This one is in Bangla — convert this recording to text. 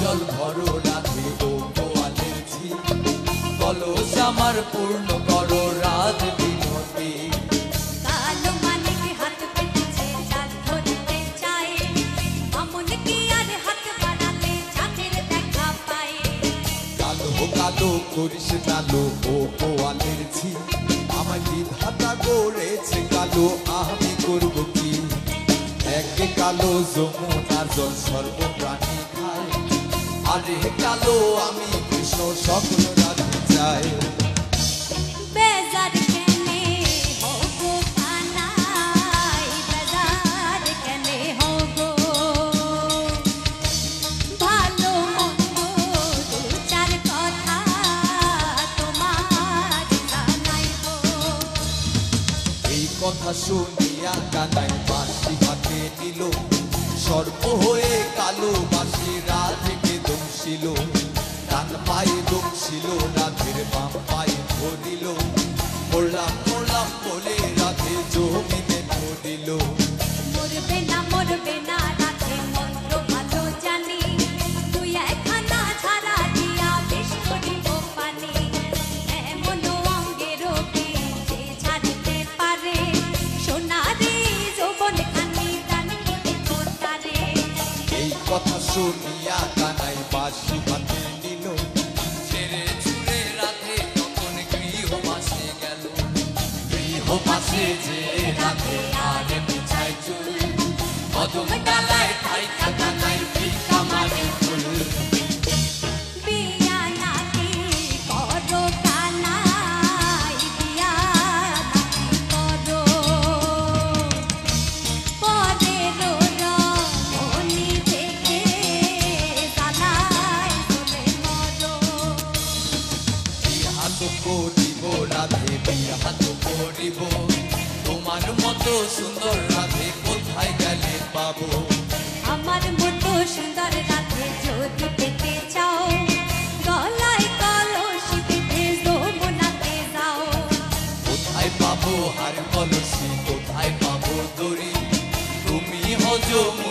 জল ভরো রাধে ও গোয়ালের ঝি, কলস আমার পূর্ণ করো রাধ বিনোদী। কালো মানিক হাত পেতেছে চাঁদ ধরতে চায়, মামুন কি আর হাত বাড়ালে চাঁদের দেখা পায়। কালো কালো করিস কালো ও গোয়ালের ঝি, আমার বিধাতা করেছে কালো, আমি করব কি? একে কালো যমুনার জল সর্বপ্রাণী খায়, আরে কালো আমি কৃষ্ণ সকল রাধে চাই। বেজার কেনে হো গো কানাই, বেজার কেনে হো গো, ভালো মন্দ দু চার কথা তোমার জানাই গো। এই কথা শুনিয়া কানাই বাঁশি হাতে নিল, সর্প হয়ে কালো বাঁশি রাধেকে দংশিল। ডান পায়ে দংশিল রাধের বাম পায়ে ধরিল, পড়লাম পড়লাম বলে রাধে জমিনে পড়িল। মরবে না রাধে মন্ত্র ভালো জানি, তুই একখানা ছাড়া দিয়া বেশ করিব পানি। এমন অঙ্গের যে ছাড়তে পারে, সোনারে যৌবন খানি প্রাণ কোথারে। এই কথা শুনিয়া কানাই বাঁশি হাতে নিল, ছেড়ে ছুড়ে রাধে তখন গৃহবাসে গেল। গৃহবাসে যে রাধে আর পিছায় চুল, কদম ডালায় থাইকা কানাই ভিক্ষা মাগে ফুল। বিয়া নাকি করো কানাই, বিয়া নাকি করো, পরের রমণী দেখে জ্বালায় চলে মরো। বিহাত করিব রাধে বিহাত করিব, তোমার মতো সুন্দর রাধে কোথায় গেলে পাবো? আমার মতো সুন্দর রাধে যদি পেতে চাও, গলায় কলসি বেঁধে যমুনাতে যাও। কোথায় পাবো হার কলসি, কোথায় পাবো দড়ি, তুমি হো যমুনা